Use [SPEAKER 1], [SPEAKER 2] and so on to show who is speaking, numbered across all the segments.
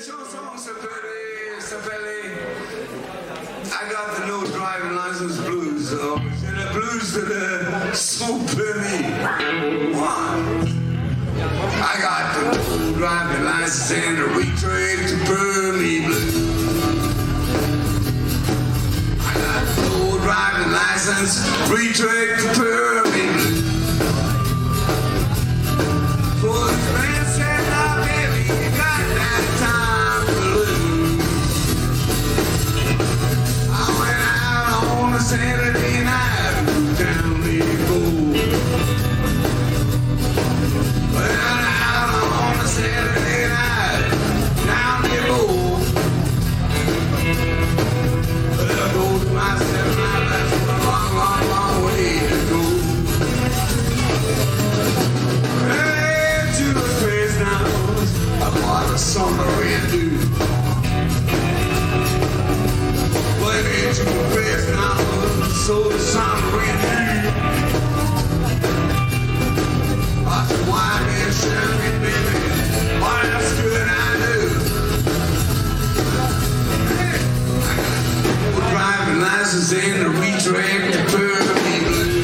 [SPEAKER 1] chanson s'appelait I got the no driving license blues. C'est le blues de le son permis. I got the no driving license and the retrade to permit blues. I got the no driving license, retrade to permit blues. For the man said, now baby, you got that time to lose. I went out on a Saturday night down the road. Went out on a Saturday night down the road. But I go to myself, now that's a long, long, long way to go. Hey, to the place now, I bought a summer redo. Went into the place now, so the summer redo. I said, why me champagne, baby? What else could I do? Hey, I got a driving license and a retract to permit blue.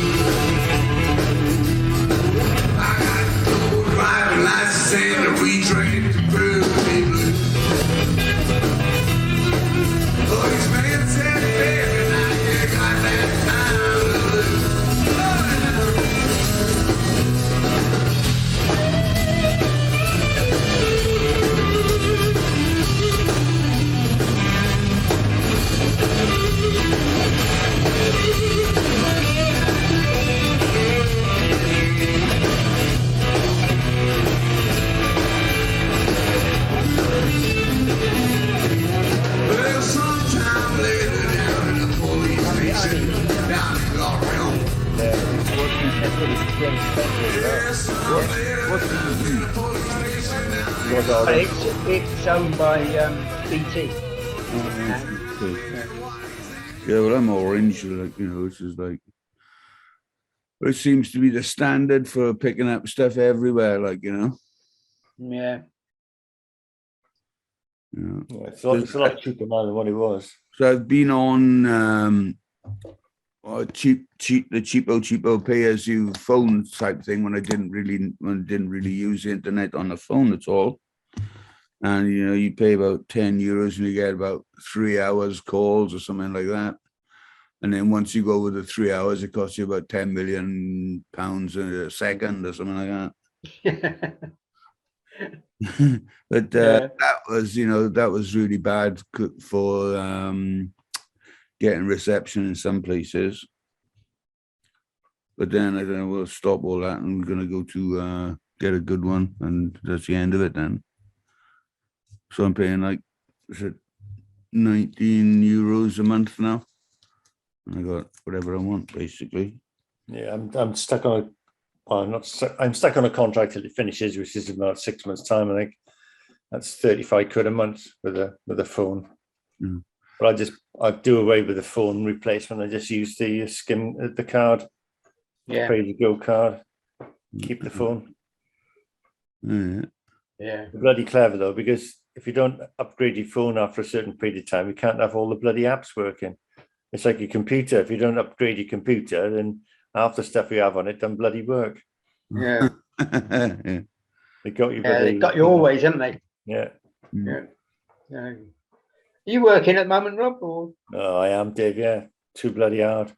[SPEAKER 1] I got no driving license and a retract to permit blue. Oh, these men said, baby, now you got that time to lose. Well, sometime later down in the police station, down in L'Orient. Yes, some later down in the police station, down in
[SPEAKER 2] It's owned by BT.
[SPEAKER 3] Yeah, well, I'm orange, like, you know, it's just like, it seems to be the standard for picking up stuff everywhere, like, you know.
[SPEAKER 2] Yeah.
[SPEAKER 3] Yeah.
[SPEAKER 4] It's a lot cheaper now than what it was.
[SPEAKER 3] So I've been on the cheapo pay as you phone type thing when I didn't really use the internet on the phone at all. And you know, you pay about €10 and you get about 3 hours calls or something like that. And then once you go over the 3 hours, it costs you about £10 million a second or something like that. But that was, you know, that was really bad for getting reception in some places. But then I don't know, we'll stop all that and we're going to go to get a good one, and that's the end of it then. So I'm paying like, is it €19 a month now? And I got whatever I want, basically.
[SPEAKER 4] Yeah, I'm stuck on a, well, I'm not stuck, I'm stuck on a contract till it finishes, which is in about 6 months' time. I think that's 35 quid a month with a phone.
[SPEAKER 3] Mm.
[SPEAKER 4] But I do away with the phone replacement. I just use the card, pay to go card, keep the phone.
[SPEAKER 2] Yeah.
[SPEAKER 4] Bloody clever though, because if you don't upgrade your phone after a certain period of time, you can't have all the bloody apps working. It's like your computer. If you don't upgrade your computer, then half the stuff you have on it doesn't bloody work.
[SPEAKER 2] Yeah.
[SPEAKER 3] Yeah.
[SPEAKER 4] They got you.
[SPEAKER 2] Yeah, they've got you always, haven't they?
[SPEAKER 4] Yeah.
[SPEAKER 2] Yeah. Are you working at the moment, Rob? Or?
[SPEAKER 4] Oh, I am, Dave. Yeah, too bloody hard.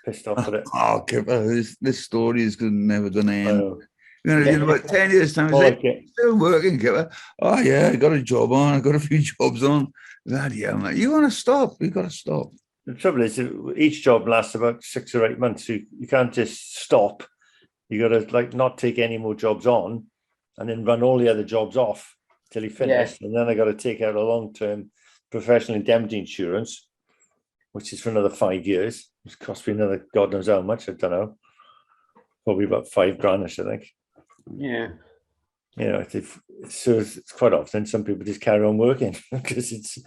[SPEAKER 4] Pissed off with it.
[SPEAKER 3] Oh, Kipper, this story is never going to end.
[SPEAKER 4] Oh.
[SPEAKER 3] In about 10 years' time, still working, Kipper. Oh, yeah, I got a job on. I got a few jobs on. Bloody hell, mate. You want to stop? You got to stop.
[SPEAKER 4] The trouble is, each job lasts about 6 or 8 months. So you can't just stop. You got to like not take any more jobs on, and then run all the other jobs off till you finish. And then I got to take out a long-term professional indemnity insurance, which is for another 5 years. It's cost me another God knows how much. I don't know. Probably about $5,000, I think.
[SPEAKER 2] Yeah.
[SPEAKER 4] You know, so it's quite often some people just carry on working because it's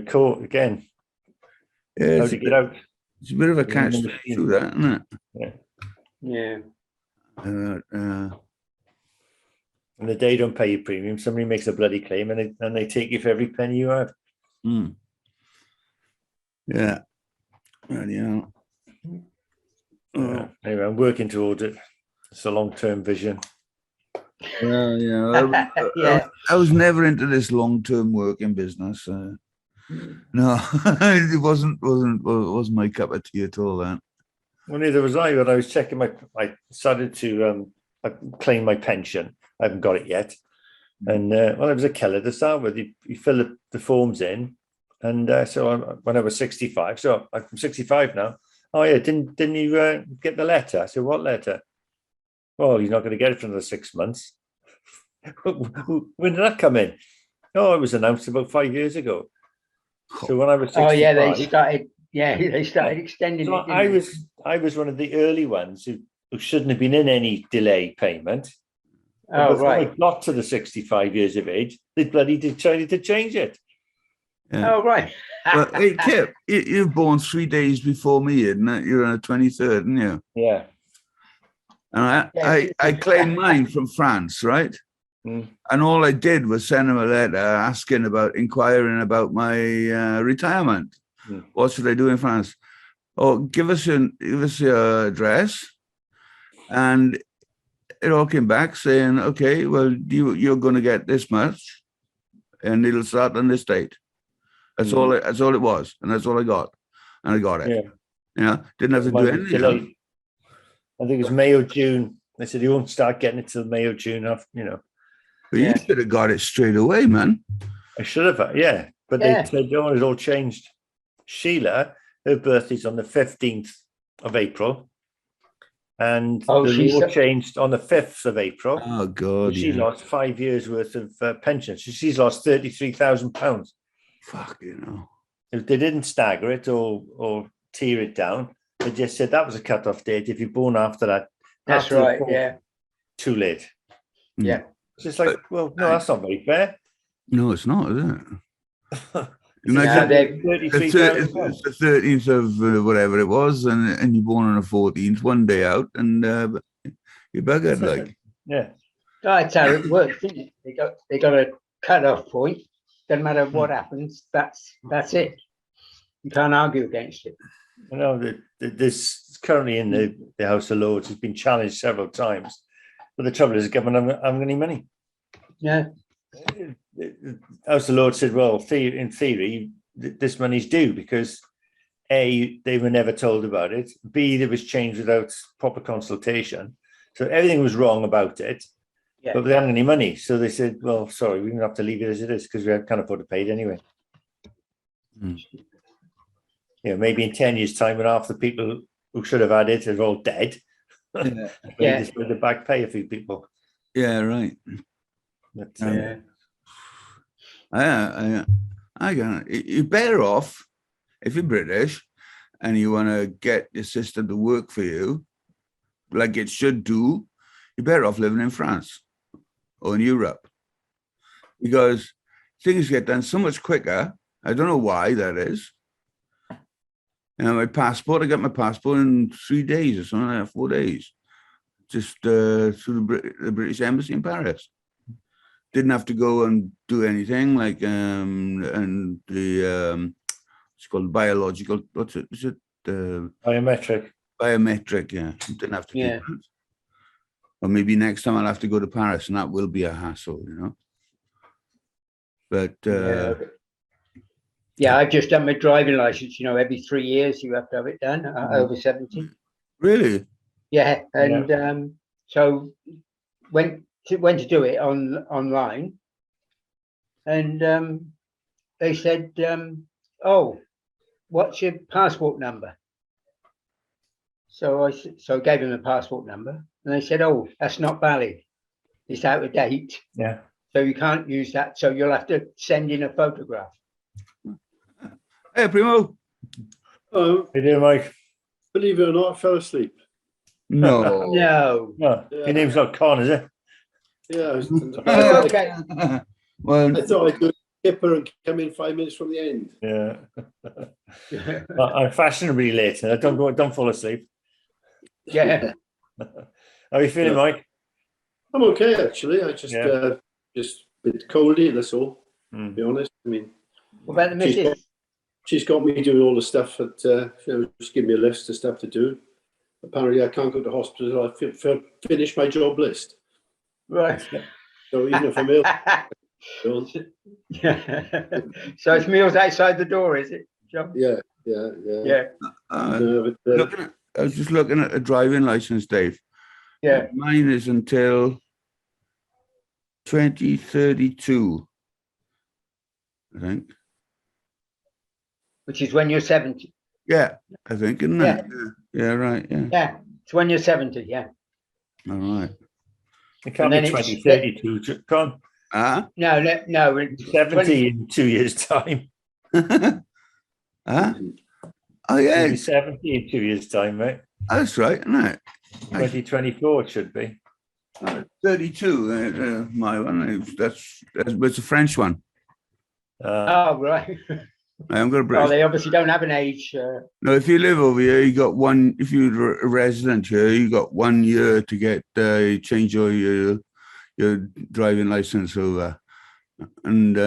[SPEAKER 4] cool again.
[SPEAKER 3] Yeah,
[SPEAKER 4] how to get out.
[SPEAKER 3] It's a bit of a catch to that, isn't it?
[SPEAKER 4] Yeah.
[SPEAKER 2] Yeah.
[SPEAKER 4] And the day you don't pay your premium, somebody makes a bloody claim and they take you for every penny you have.
[SPEAKER 3] Mm. Yeah. Well, yeah. Oh,
[SPEAKER 4] Anyway, I'm working towards it. It's a long-term vision.
[SPEAKER 3] well, yeah.
[SPEAKER 2] Yeah.
[SPEAKER 3] I was never into this long-term working business. No, it wasn't my cup of tea at all. That.
[SPEAKER 4] Well, neither was I. When I was checking I started to claim my pension. I haven't got it yet. And well, it was a killer to start with. You fill the forms in, and so when I was 65, so I'm 65 now. Oh yeah, didn't you get the letter? I said, what letter? Well, you're not going to get it for another 6 months. When did that come in? Oh, it was announced about 5 years ago. So when I was 65,
[SPEAKER 2] Oh yeah, they started. Yeah, they started extending
[SPEAKER 4] so
[SPEAKER 2] it. Didn't
[SPEAKER 4] I was one of the early ones who shouldn't have been in any delay payment.
[SPEAKER 2] they? Oh
[SPEAKER 4] Before I
[SPEAKER 2] right.
[SPEAKER 4] got to the 65 years of age, they bloody decided to change it.
[SPEAKER 3] Yeah.
[SPEAKER 2] Oh right.
[SPEAKER 3] Well, hey, Kip, you're born 3 days before me, isn't it? You're on the 23rd, aren't you?
[SPEAKER 4] Yeah.
[SPEAKER 3] And I claimed mine from France, right?
[SPEAKER 4] Mm.
[SPEAKER 3] And all I did was send him a letter inquiring about my retirement.
[SPEAKER 4] Mm.
[SPEAKER 3] What should I do in France? Oh, give us your address. And it all came back saying, okay, well, you're going to get this much, and it'll start on this date. That's all it was, and that's all I got, and I got it.
[SPEAKER 4] Yeah.
[SPEAKER 3] You know, didn't have to do anything else.
[SPEAKER 4] I think it was May or June. They said you won't start getting it till May or June.
[SPEAKER 3] But you should have got it straight away, man.
[SPEAKER 4] I should have, yeah. But they said, oh, it all changed. Sheila, her birthday's on the 15th of April. And the law changed on the 5th of April.
[SPEAKER 3] Oh, God.
[SPEAKER 4] She lost 5 years worth of pension. So she's lost £33,000.
[SPEAKER 3] Fuck, you know.
[SPEAKER 4] If they didn't stagger it or tear it down, they just said that was a cut-off date. If you're born after that,
[SPEAKER 2] That's right. Yeah.
[SPEAKER 4] Too late.
[SPEAKER 2] Yeah.
[SPEAKER 4] It's just like, well, no, that's not very fair.
[SPEAKER 3] No, it's not, is it?
[SPEAKER 4] It's
[SPEAKER 3] the 13th of whatever it was, and you're born on the 14th, one day out, and you're buggered, like.
[SPEAKER 4] Yeah.
[SPEAKER 2] That's how it works, isn't it? They got a cut-off point. Doesn't matter what happens. That's it. You can't argue against it.
[SPEAKER 4] You know, this currently in the House of Lords has been challenged several times, but the trouble is, the government haven't any money.
[SPEAKER 2] Yeah.
[SPEAKER 4] The House of Lords said, well, in theory, this money's due because A, they were never told about it. B, it was changed without proper consultation. So everything was wrong about it, but they haven't any money. So they said, well, sorry, we're going to have to leave it as it is because we can't afford to pay it anyway.
[SPEAKER 3] Mm.
[SPEAKER 4] You know, maybe in 10 years' time, when half the people who should have had it are all dead, they just put the back pay a few people.
[SPEAKER 3] Yeah, right.
[SPEAKER 4] But,
[SPEAKER 3] you're better off if you're British and you want to get the system to work for you like it should do. You're better off living in France or in Europe because things get done so much quicker. I don't know why that is. You know, I got my passport in 3 days or something like that, 4 days, just through the British Embassy in Paris. Didn't have to go and do anything like and the it's called biological. What's it? Is it
[SPEAKER 4] biometric?
[SPEAKER 3] Biometric, yeah. Didn't have to do that. Or maybe next time I'll have to go to Paris, and that will be a hassle, you know. But
[SPEAKER 2] I've just done my driving license. You know, every 3 years you have to have it done. Over 70.
[SPEAKER 3] Really?
[SPEAKER 2] Yeah, and so went to do it online, and they said, "Oh, what's your passport number?" So I gave them the passport number, and they said, "Oh, that's not valid. It's out of date.
[SPEAKER 4] Yeah.
[SPEAKER 2] So you can't use that. So you'll have to send in a photograph."
[SPEAKER 3] Hey, Primo.
[SPEAKER 5] Oh,
[SPEAKER 4] Hey there, Mike.
[SPEAKER 5] believe it or not, I fell asleep.
[SPEAKER 3] No.
[SPEAKER 2] No.
[SPEAKER 4] No, your name's not Con, is it?
[SPEAKER 5] Yeah,
[SPEAKER 2] Okay.
[SPEAKER 3] Well,
[SPEAKER 5] I thought I'd do a skipper and come in 5 minutes from the end.
[SPEAKER 4] Yeah. I'm fashionably late. Don't fall asleep.
[SPEAKER 2] Yeah.
[SPEAKER 4] How are you feeling, Mike?
[SPEAKER 5] I'm okay actually. I just a bit coldy, that's all. To be honest, I mean,
[SPEAKER 2] What about the missus?
[SPEAKER 5] she's got me doing all the stuff that just give me a list of stuff to do. Apparently, I can't go to hospital. I finish my job list.
[SPEAKER 2] Right.
[SPEAKER 5] So even if I'm ill,
[SPEAKER 2] So it's meals outside the door, is it, John?
[SPEAKER 5] yeah.
[SPEAKER 2] Yeah.
[SPEAKER 5] No, but,
[SPEAKER 3] I was just looking at a driving license, Dave.
[SPEAKER 2] Yeah.
[SPEAKER 3] Mine is until 2032, I think.
[SPEAKER 2] Which is when you're 70.
[SPEAKER 3] Yeah, I think, isn't
[SPEAKER 2] Yeah.
[SPEAKER 3] it? Yeah, right. Yeah.
[SPEAKER 2] Yeah. It's when you're 70. Yeah.
[SPEAKER 3] All right.
[SPEAKER 4] It can't
[SPEAKER 2] And
[SPEAKER 4] be
[SPEAKER 2] then it's-
[SPEAKER 4] 2032. Con
[SPEAKER 2] No. It's
[SPEAKER 4] 70 in 2 years' time.
[SPEAKER 3] Huh? Oh, yeah,
[SPEAKER 4] It'll be 70 in 2 years' time, mate.
[SPEAKER 3] that's right, isn't it?
[SPEAKER 4] 2024 it should be.
[SPEAKER 3] 32, my one. That's it's a French one.
[SPEAKER 2] Oh, right.
[SPEAKER 3] I'm going to
[SPEAKER 2] Oh,
[SPEAKER 3] British.
[SPEAKER 2] they obviously don't have an age.
[SPEAKER 3] No, if you live over here, you got one. If you're a resident here, you got 1 year to get change your driving license over. And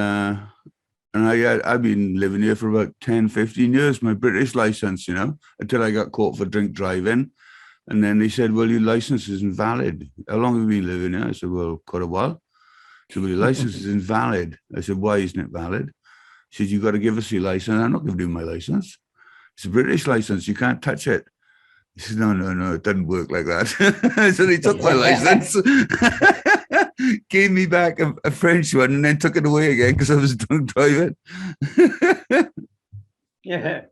[SPEAKER 3] I've been living here for about 10, 15 years. My British license, until I got caught for drink driving. And then they said, well, your license isn't valid. How long have you been living here? I said, well, quite a while. He said, well, your license is invalid. I said, why isn't it valid? He said, you've got to give us your license. I'm not giving you my license. It's a British license. You can't touch it. He said, no, it doesn't work like that. So they took my license, gave me back a French one, and then took it away again because I was drunk driving.
[SPEAKER 2] Yeah.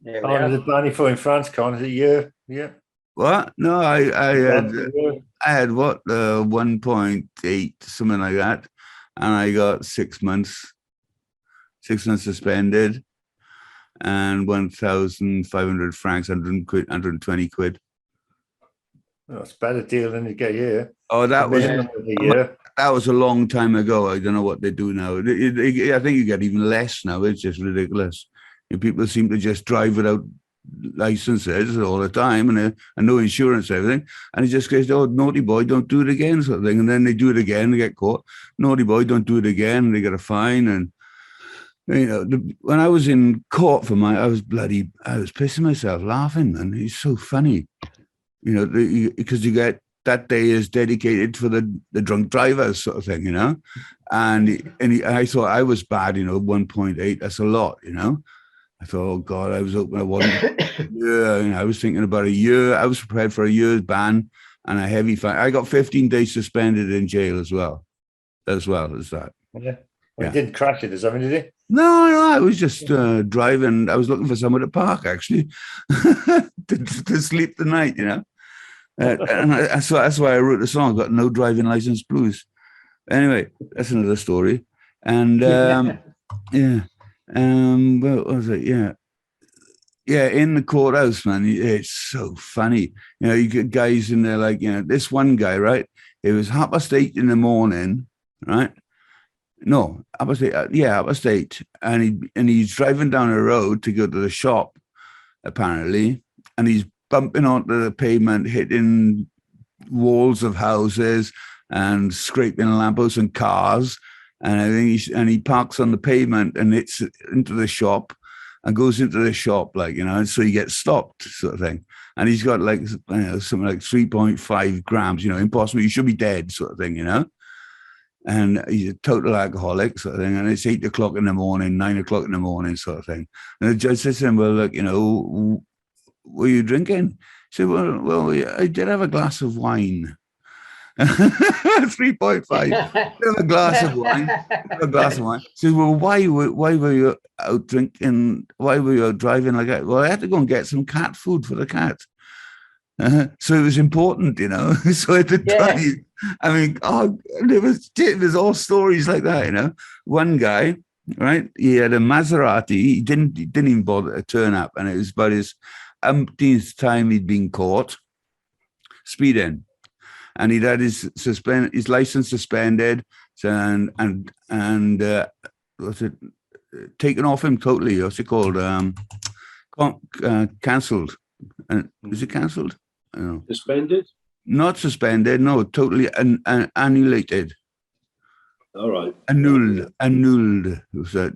[SPEAKER 4] How long is it planning for in France, Con? Is it a year? Yeah.
[SPEAKER 3] What? No, I had what 1.8, something like that, and I got 6 months suspended, and 1,500 francs, 100 quid, 120 quid.
[SPEAKER 4] Oh, it's a better deal than you get here.
[SPEAKER 3] Oh, that was
[SPEAKER 4] Minimum of a year.
[SPEAKER 3] that was a long time ago. I don't know what they do now. I think you get even less now. It's just ridiculous. And people seem to just drive without licenses all the time and no insurance, everything. And it just goes, oh, naughty boy, don't do it again, sort of thing. And then they do it again, they get caught. Naughty boy, don't do it again. And they get a fine. And when I was in court for I was pissing myself laughing, man. It's so funny, because you get that day is dedicated for the drunk drivers, sort of thing, And I thought I was bad, 1.8. That's a lot, I thought, oh God, I was hoping I wasn't. Yeah, I was thinking about a year. I was prepared for a year's ban and a heavy fine. I got 15 days suspended in jail as well as that.
[SPEAKER 4] Yeah. Well, he didn't crash it or something, did he?
[SPEAKER 3] No, I was just driving. I was looking for somewhere to park, actually, to sleep the night, and that's why I wrote the song, got No Driving License Blues. Anyway, that's another story. And what was it? Yeah, in the courthouse, man, it's so funny. You get guys in there like, this one guy, right? It was 8:30 in the morning, right? No, 8:30, and he's driving down a road to go to the shop, apparently, and he's bumping onto the pavement, hitting walls of houses and scraping lampposts and cars. And I think he parks on the pavement and it's into the shop and goes into the shop, and so he gets stopped, sort of thing. And he's got something like 3.5 grams, impossible. You should be dead, sort of thing, And he's a total alcoholic, sort of thing. And it's 8 o'clock in the morning, 9 o'clock in the morning, sort of thing. And the judge says to him, well, look, were you drinking? He said, well, I did have a glass of wine. 3.5. Have a glass of wine. He says, well, why were you out drinking? Why were you out driving like that? Well, I had to go and get some cat food for the cat. So it was important, So at the time, I mean, there was all stories like that, One guy, right? He had a Maserati. He didn't even bother to turn up, and it was about his umpteenth time he'd been caught speeding. And he'd had his license suspended and what's it, taken off him totally. What's it called? Cancelled. Is it cancelled?
[SPEAKER 5] Suspended?
[SPEAKER 3] Not suspended, no, totally annihilated.
[SPEAKER 5] All right.
[SPEAKER 3] Annulled. So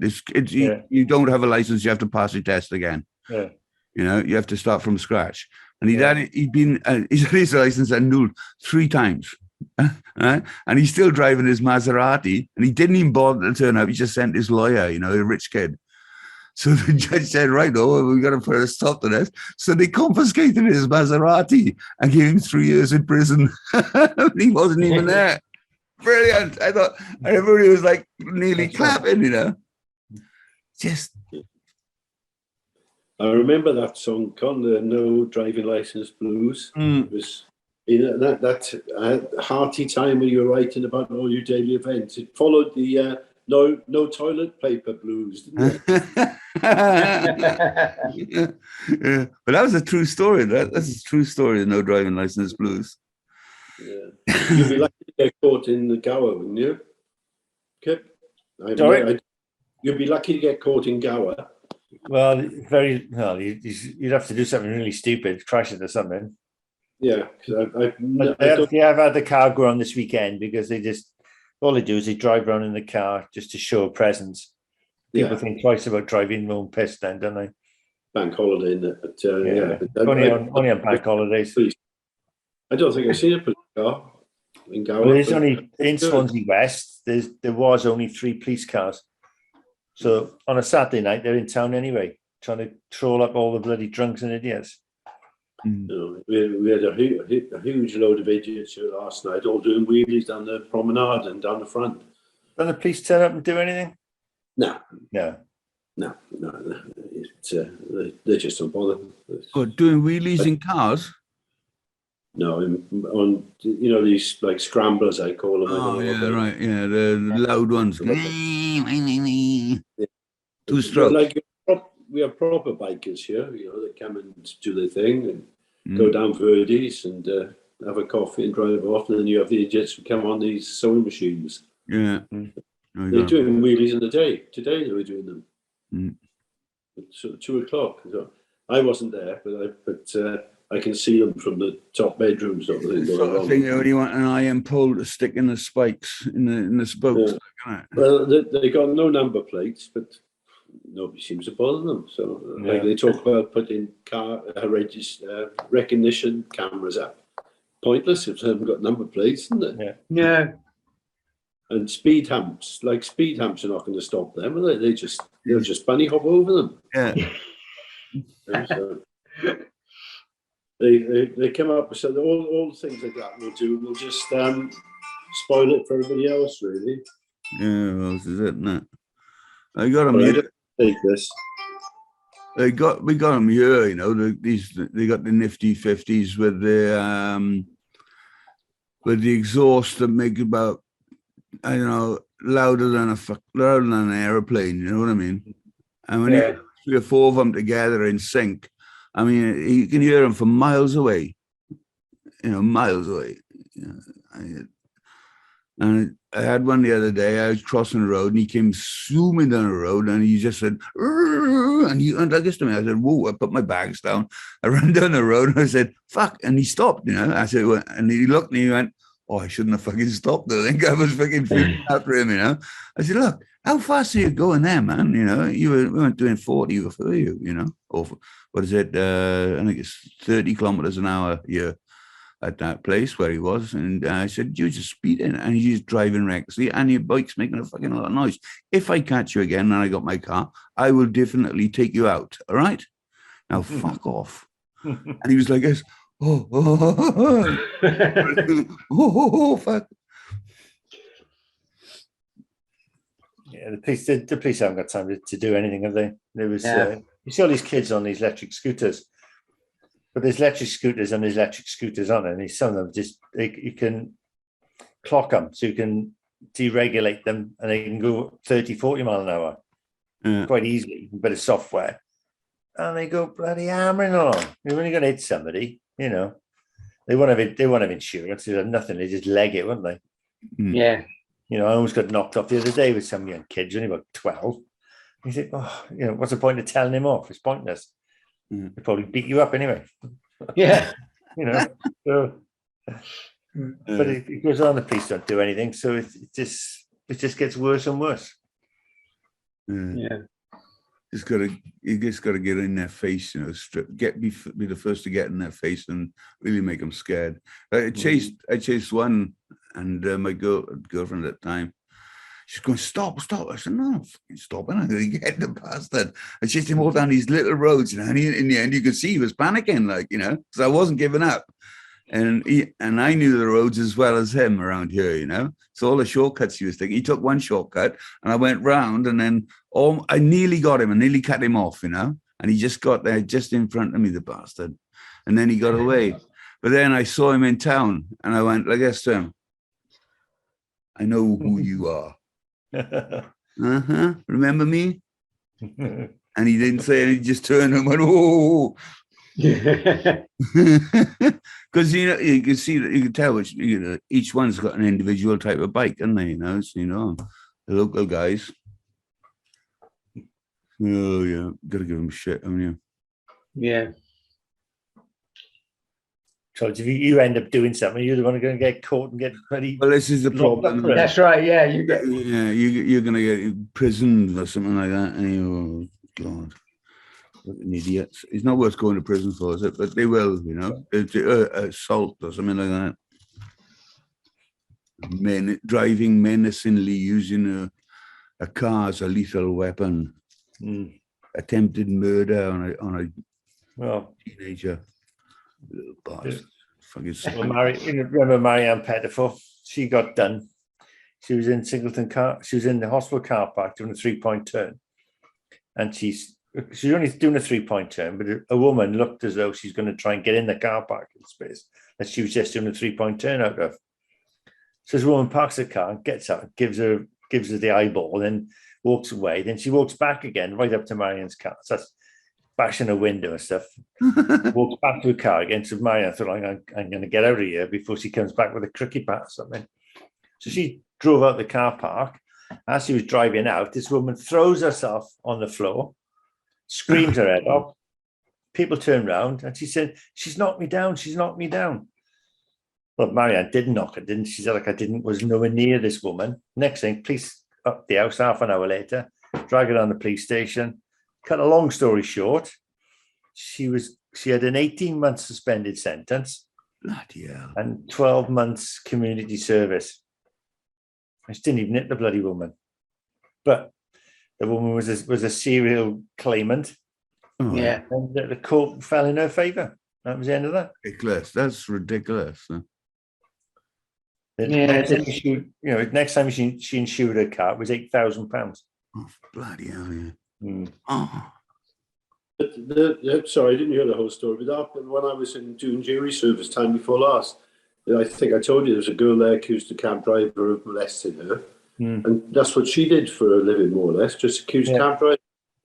[SPEAKER 4] Yeah.
[SPEAKER 3] you don't have a license, you have to pass your test again.
[SPEAKER 4] Yeah.
[SPEAKER 3] You know, you have to start from scratch. And he's
[SPEAKER 4] Yeah.
[SPEAKER 3] had his license annulled 3 times. Right? And he's still driving his Maserati, and he didn't even bother to turn up. He just sent his lawyer, you know, a rich kid. So the judge said, right, we got to put a stop to this. So they confiscated his Maserati and gave him 3 years in prison. He wasn't even there. Brilliant. I thought, and everybody was like nearly clapping, you know. Just.
[SPEAKER 5] I remember that song, Con, the No Driving License Blues. It was that hearty time when you were writing about all your daily events. It followed the no toilet paper blues, didn't it?
[SPEAKER 3] Yeah. But that was a true story. That's a true story, the No Driving License Blues.
[SPEAKER 5] Yeah. You'd be lucky to get caught in the Gower, wouldn't you? Kip?
[SPEAKER 4] Sorry?
[SPEAKER 5] You'd be lucky to get caught in Gower.
[SPEAKER 4] Well, you'd have to do something really stupid, crash into something.
[SPEAKER 5] Yeah, because
[SPEAKER 4] They have had the car go on this weekend because all they do is they drive around in the car just to show a presence. People think twice about driving their own piss then, don't they?
[SPEAKER 5] bank holiday in it. But,
[SPEAKER 4] only on bank holidays.
[SPEAKER 5] I don't think I've seen a police car in Gower.
[SPEAKER 4] Well, there's only in Swansea West. There was only 3 police cars. So on a Saturday night, they're in town anyway, trying to troll up all the bloody drunks and idiots.
[SPEAKER 5] You know, we had a huge load of idiots here last night, all doing wheelies down the promenade and down the front.
[SPEAKER 4] Don't the police turn up and do anything?
[SPEAKER 5] No. They just don't bother.
[SPEAKER 3] What, doing wheelies in cars?
[SPEAKER 5] No, on these like scramblers, I call them.
[SPEAKER 3] Oh yeah, right. Yeah, the loud ones. Two strokes.
[SPEAKER 5] Like we have proper bikers here. You know, they come and do their thing and go down Verdi's and have a coffee and drive off. And then you have the idiots who come on these sewing machines.
[SPEAKER 3] Yeah,
[SPEAKER 5] they're doing wheelies in the day. Today they were doing them. At 2 o'clock. So I wasn't there, but I can see them from the top bedroom sort of thing.
[SPEAKER 3] Sort of thing, when you want an iron pole to stick in the spikes, in the spokes.
[SPEAKER 5] Yeah. Well, they got no number plates, but nobody seems to bother them. So like they talk about putting car recognition cameras up. Pointless if they haven't got number plates, isn't it?
[SPEAKER 2] Yeah.
[SPEAKER 5] And speed humps are not going to stop them. They'll just bunny hop over them.
[SPEAKER 3] Yeah.
[SPEAKER 5] So, they come up with all things like that we'll just spoil it for everybody else, really.
[SPEAKER 3] Yeah, well, this is it, isn't it? I got them here.
[SPEAKER 5] Take this.
[SPEAKER 3] We got them here, you know. They got the nifty 50s with the exhaust that make about, I don't know, louder than an aeroplane. You know what I mean? And when you get 3 or 4 of them together in sync, I mean, you can hear them from miles away. You know, miles away. You know, and I had one the other day. I was crossing the road, and he came zooming down the road, and he just said, and I guess to me, I said, whoa, I put my bags down. I ran down the road, and I said, fuck, and he stopped, you know. I said, well, and he looked, and he went, oh, I shouldn't have fucking stopped. I think I was fucking freaking after him, you know. I said, look, how fast are you going there, man? You know, we weren't doing 40 for you, you know. Or what is it? I think it's 30 kilometers an hour here at that place where he was. And I said, you're just speeding. And he's just driving recklessly, and your bike's making a fucking lot of noise. If I catch you again and I got my car, I will definitely take you out. All right? Now, fuck off. And he was like this. Oh, fuck.
[SPEAKER 4] Yeah, the police haven't got time to do anything, have they? There was you see all these kids on these electric scooters, but there's electric scooters and there's electric scooters on it, and some of them just you can clock them, so you can deregulate them, and they can go 30-40 mile an hour quite easily, a bit of software, and they go bloody hammering along. You're only going to hit somebody, you know. They won't have insurance. They have nothing. They just leg it, won't they?
[SPEAKER 2] Yeah.
[SPEAKER 4] You know, I almost got knocked off the other day with some young kids, only about 12. You think, oh, you know, what's the point of telling him off? It's pointless. He'll probably beat you up anyway.
[SPEAKER 2] Yeah.
[SPEAKER 4] You know, so But it goes on, the police don't do anything, so it just gets worse and worse.
[SPEAKER 2] Yeah.
[SPEAKER 3] You just gotta get in their face, you know, be the first to get in their face and really make them scared. I chased one, and my girlfriend at the time, she's going, stop. I said, no, fucking stop. I'm going to get the bastard. I chased him all down these little roads, you know, and in the end, you could see he was panicking, like, you know, because I wasn't giving up. And I knew the roads as well as him around here, you know. So all the shortcuts he was taking, he took one shortcut, and I went round, and then I nearly got him, and nearly cut him off, you know. And he just got there, just in front of me, the bastard. And then he got away. But then I saw him in town, and I went like this to him. I know who you are. Remember me? And he didn't say anything, he just turned and went, oh. Because you can see that, you can tell which, you know, each one's got an individual type of bike, haven't they? You know, so, you know, the local guys. Oh yeah, gotta give them shit, haven't you?
[SPEAKER 2] Yeah.
[SPEAKER 4] So if you end up doing something, you're the one going to get caught and get ready.
[SPEAKER 3] Well, this is the problem.
[SPEAKER 2] That's right. Yeah, you're
[SPEAKER 3] gonna get prisoned or something like that. And you, oh God, what an idiot! It's not worth going to prison for, is it? But they will, you know, assault or something like that. Driving menacingly, using a car as a lethal weapon. Attempted murder on a teenager. Little bastard.
[SPEAKER 4] Remember Marianne Pettifor? She got done. She was in Singleton car. She was in the hospital car park doing a 3-point turn, and she's only doing a 3-point turn. But a woman looked as though she's going to try and get in the car parking space that she was just doing a 3-point turn out of. So this woman parks the car and gets out, gives her the eyeball, and then walks away. Then she walks back again, right up to Marianne's car. So that's bashing a window and stuff. Walks back to her car again. So Marianne thought, I'm going to get out of here before she comes back with a cricket bat or something. So she drove out the car park. As she was driving out, this woman throws herself on the floor, screams her head off. People turn around, and she said, she's knocked me down. She's knocked me down. Well, Marianne did knock her, didn't she? She said, like, was nowhere near this woman. Next thing, police up the house half an hour later, drag her down the police station. Cut a long story short, she had an 18-month suspended sentence.
[SPEAKER 3] Bloody hell. And
[SPEAKER 4] 12 months community service. I just didn't even hit the bloody woman. But the woman was a serial claimant.
[SPEAKER 3] Oh,
[SPEAKER 2] yeah.
[SPEAKER 4] And the court fell in her favour. That was the end of that.
[SPEAKER 3] Ridiculous. That's ridiculous. Huh?
[SPEAKER 4] Next time she insured her car, it was £8,000.
[SPEAKER 3] Oh, bloody hell, yeah.
[SPEAKER 5] Oh. Sorry, I didn't hear the whole story, but that happened when I was doing jury service time before last. I think I told you there was a girl there accused the cab driver of molesting her. And that's what she did for a living, more or less, just accused cab driver.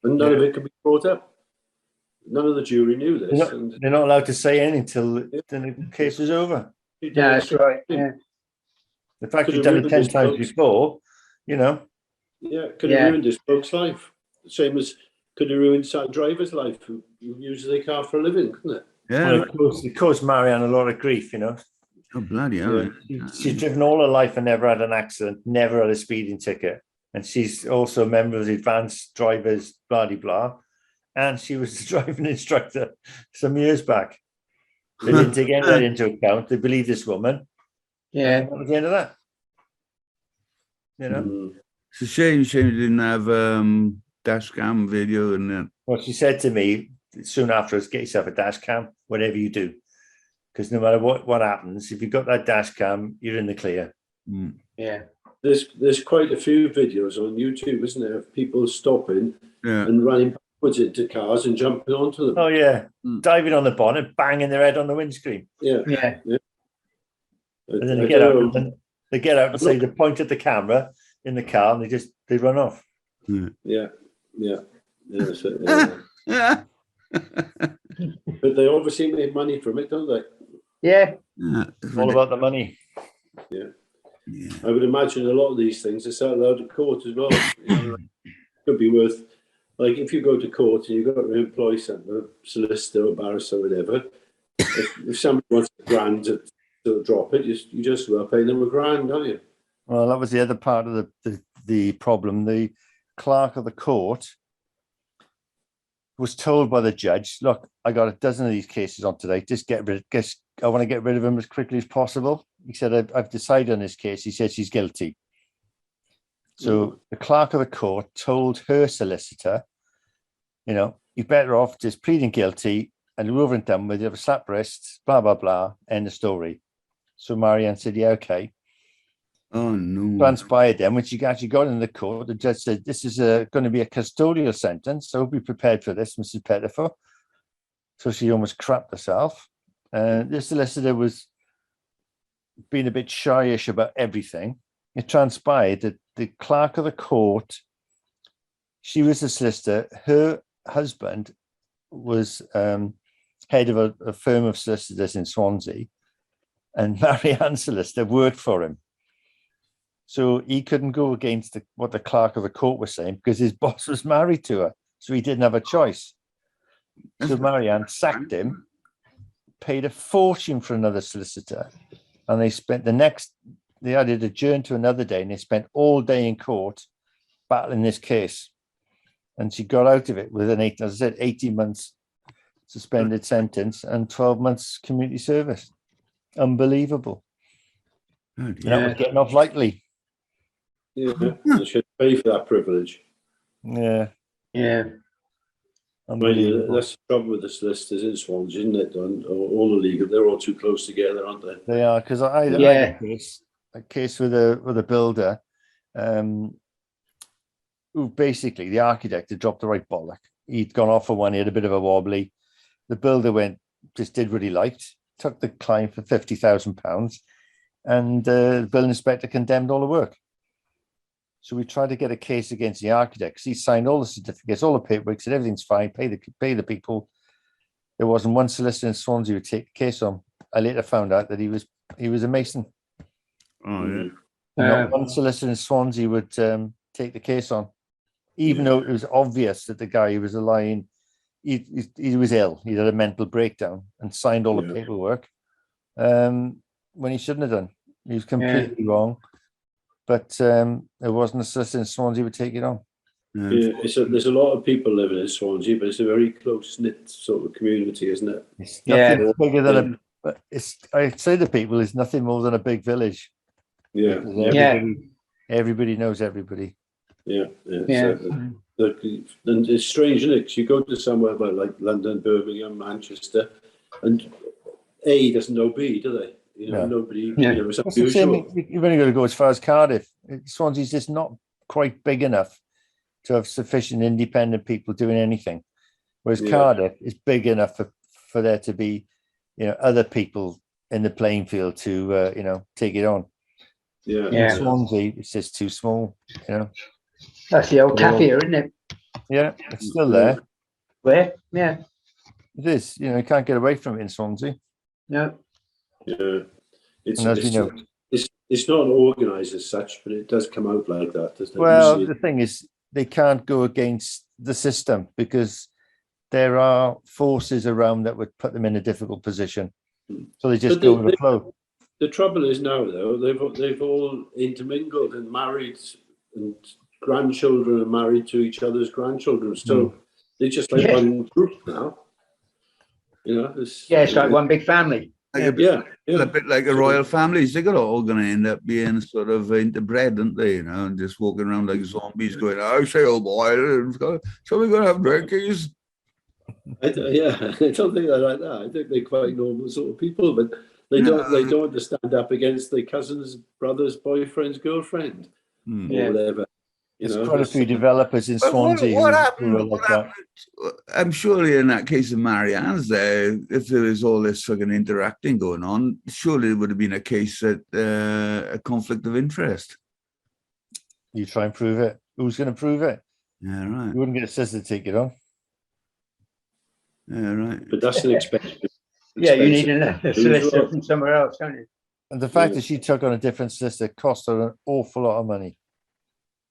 [SPEAKER 5] And none of it could be brought up. None of the jury knew this.
[SPEAKER 4] They're not allowed to say anything until the case was over.
[SPEAKER 2] Yeah, that's right. Yeah.
[SPEAKER 4] The fact you've done it 10 times before, you know.
[SPEAKER 5] Yeah, could have ruined this bloke's life. Same as could have ruined that driver's life who uses their car for a living, couldn't it?
[SPEAKER 3] Yeah.
[SPEAKER 4] Well, it caused Marianne a lot of grief, you know.
[SPEAKER 3] Oh, bloody hell. Yeah.
[SPEAKER 4] She's driven all her life and never had an accident, never had a speeding ticket. And she's also a member of the advanced drivers, blah, blah, blah. And she was a driving instructor some years back. They didn't take any of that into account. They believed this woman.
[SPEAKER 2] Yeah.
[SPEAKER 4] That was the end of that. You know?
[SPEAKER 3] It's a shame you didn't have dash cam video and that.
[SPEAKER 4] Well, she said to me soon afterwards, get yourself a dash cam, whatever you do. Because no matter what happens, if you've got that dash cam, you're in the clear.
[SPEAKER 2] Yeah.
[SPEAKER 5] There's quite a few videos on YouTube, isn't there, of people stopping and running backwards into cars and jumping onto them.
[SPEAKER 4] Oh, yeah. Diving on the bonnet, banging their head on the windscreen.
[SPEAKER 5] Yeah.
[SPEAKER 4] And then they get out and say they point at the camera in the car and they run off.
[SPEAKER 5] Yeah. But they obviously make money from it, don't they?
[SPEAKER 2] Yeah.
[SPEAKER 4] It's all about the money.
[SPEAKER 5] Yeah. I would imagine a lot of these things are settled out of court as well. Could be worth, like, if you go to court and you've got to employ a solicitor or barrister or whatever, if somebody wants £1,000 to drop it. You just got to pay them £1,000, don't you?
[SPEAKER 4] Well, that was the other part of the problem. The clerk of the court was told by the judge, look, I got a dozen of these cases on today. I want to get rid of them as quickly as possible. He said, I've decided on this case. He said she's guilty. So the clerk of the court told her solicitor, you're better off just pleading guilty and you're over and done with. You have a slap wrist, blah, blah, blah, end of story. So Marianne said, yeah, okay.
[SPEAKER 3] Oh, no.
[SPEAKER 4] Transpired then, when she actually got in the court, the judge said, this is going to be a custodial sentence, so be prepared for this, Mrs. Pettifer. So she almost crapped herself. This solicitor was being a bit shyish about everything. It transpired that the clerk of the court, she was a solicitor, her husband was head of a firm of solicitors in Swansea, and Marianne's solicitor worked for him. So he couldn't go against what the clerk of the court was saying because his boss was married to her. So he didn't have a choice. So Marianne sacked him, paid a fortune for another solicitor. And they spent they had it adjourned to another day and they spent all day in court battling this case. And she got out of it with as I said, 18 months suspended sentence and 12 months community service. Unbelievable.
[SPEAKER 3] God,
[SPEAKER 4] And that was getting off lightly.
[SPEAKER 5] Yeah, they should pay for that privilege.
[SPEAKER 4] Yeah.
[SPEAKER 2] Yeah.
[SPEAKER 4] Unbelievable.
[SPEAKER 5] That's the trouble with the solicitors in Swansea, isn't it? All the legal, they're all too close together, aren't they?
[SPEAKER 4] They are, because I had a case with a builder who basically, the architect had dropped the right bollock. He'd gone off for one, he had a bit of a wobbly. The builder just did what he liked, took the client for £50,000, and the building inspector condemned all the work. So we tried to get a case against the architect because he signed all the certificates, all the paperwork, said everything's fine, pay the people. There wasn't one solicitor in Swansea who would take the case on. I later found out that he was a mason.
[SPEAKER 3] Oh, yeah.
[SPEAKER 4] Not one solicitor in Swansea would take the case on, even though it was obvious that the guy who was lying, he was ill. He had a mental breakdown and signed all the paperwork when he shouldn't have done. He was completely wrong. But there wasn't a solicitor in Swansea who would take it on.
[SPEAKER 5] Yeah, there's a lot of people living in Swansea, but it's a very close-knit sort of community, isn't it?
[SPEAKER 4] It's nothing bigger than I say to people, it's nothing more than a big village.
[SPEAKER 5] Yeah.
[SPEAKER 4] Everybody knows everybody.
[SPEAKER 5] Yeah. And it's strange, isn't it? 'Cause you go to somewhere like London, Birmingham, Manchester, and A doesn't know B, do they? Nobody. It's unusual.
[SPEAKER 4] You've only got to go as far as Cardiff. Swansea's just not quite big enough to have sufficient independent people doing anything. Whereas Cardiff is big enough for there to be, other people in the playing field to, take it on.
[SPEAKER 5] Yeah.
[SPEAKER 4] Swansea, it's just too small.
[SPEAKER 2] That's the old cafe, isn't it?
[SPEAKER 4] Yeah, it's still there.
[SPEAKER 2] Where? Yeah.
[SPEAKER 4] It is. You can't get away from it in Swansea.
[SPEAKER 2] No.
[SPEAKER 5] Yeah. It's not organised as such, but it does come out like that, doesn't it?
[SPEAKER 4] Well, the thing is, they can't go against the system because there are forces around that would put them in a difficult position. So they just go with the flow.
[SPEAKER 5] The trouble is now, though, they've all intermingled and married, and grandchildren are married to each other's grandchildren. So they're just like one group now. It's
[SPEAKER 2] like one big family.
[SPEAKER 3] A bit like the royal families. They're all going to end up being sort of interbred, aren't they? And just walking around like zombies going, I say, oh boy, so we're going to have drinkies.
[SPEAKER 5] I don't think they're like that. I think they're quite normal sort of people, but they don't stand up against their cousin's brother's boyfriend's girlfriend or whatever.
[SPEAKER 4] There's quite a few developers in Swansea.
[SPEAKER 3] What happened? I'm sure in that case of Marianne's there, if there was all this fucking interacting going on, surely it would have been a case that a conflict of interest.
[SPEAKER 4] You try and prove it. Who's going to prove it?
[SPEAKER 3] Yeah, right.
[SPEAKER 4] You wouldn't get a sister to take it on.
[SPEAKER 3] Yeah, right.
[SPEAKER 5] But that's an expensive.
[SPEAKER 2] Yeah, you need a solicitor from somewhere else, don't you?
[SPEAKER 4] And the fact that she took on a different solicitor cost her an awful lot of money.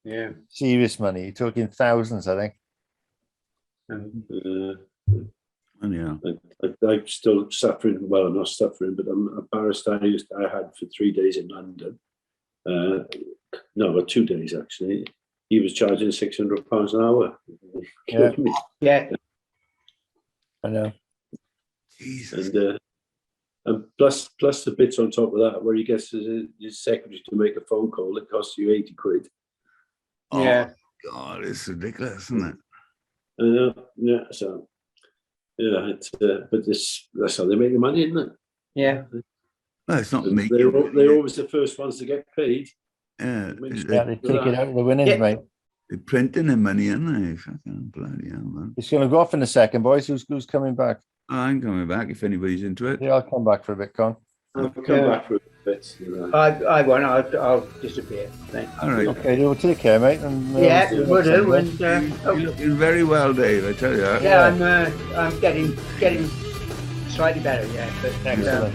[SPEAKER 2] Yeah.
[SPEAKER 4] Serious money. You're talking thousands, I think.
[SPEAKER 3] Anyhow,
[SPEAKER 5] I'm still suffering. Well, I'm not suffering, but I'm embarrassed. I had for 3 days in London. No, but 2 days actually. He was charging £600 an hour.
[SPEAKER 4] Yeah.
[SPEAKER 2] Yeah.
[SPEAKER 4] I know.
[SPEAKER 3] Jesus.
[SPEAKER 5] And plus the bits on top of that, where he gets his secretary to make a phone call that costs you 80 quid.
[SPEAKER 2] Yeah.
[SPEAKER 3] Oh, God, it's ridiculous, isn't it?
[SPEAKER 5] Yeah. So, yeah, but that's how they make the money, isn't it?
[SPEAKER 2] Yeah.
[SPEAKER 3] Well, it's not
[SPEAKER 5] And
[SPEAKER 3] me.
[SPEAKER 5] they're always the first ones to get paid.
[SPEAKER 3] Yeah,
[SPEAKER 4] Yeah, they take it out of the winnings,
[SPEAKER 2] Yeah.
[SPEAKER 4] mate.
[SPEAKER 3] they're printing the money, aren't they? Fucking bloody hell, man.
[SPEAKER 4] It's going to go off in a second, boys. Who's coming back?
[SPEAKER 3] I'm coming back if anybody's into it.
[SPEAKER 4] Yeah, I'll come back for a bit, Con.
[SPEAKER 5] I'll come back for a bit.
[SPEAKER 2] I won't. I'll disappear. Thanks.
[SPEAKER 3] All right.
[SPEAKER 4] Okay, well, take care, mate. And,
[SPEAKER 2] Yeah,
[SPEAKER 4] we'll
[SPEAKER 2] will
[SPEAKER 4] see
[SPEAKER 2] do.
[SPEAKER 4] you
[SPEAKER 2] And
[SPEAKER 3] You're looking very well, Dave, I tell you.
[SPEAKER 2] yeah, I'm getting slightly better. Yeah, but
[SPEAKER 4] Excellent.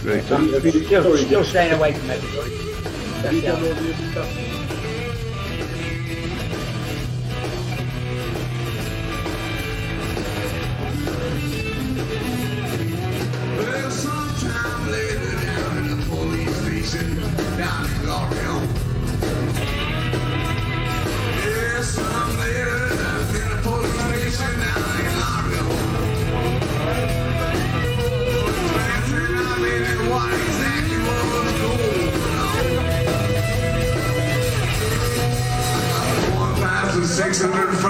[SPEAKER 3] Great.
[SPEAKER 2] I'm still staying away from everybody.
[SPEAKER 5] Have you done all the other stuff?
[SPEAKER 1] Well, sometime later down in the police station, down in L'Orient. Yeah, some later down in the police station, down in L'Orient. Dancing, I mean, what exactly was going on? 1,605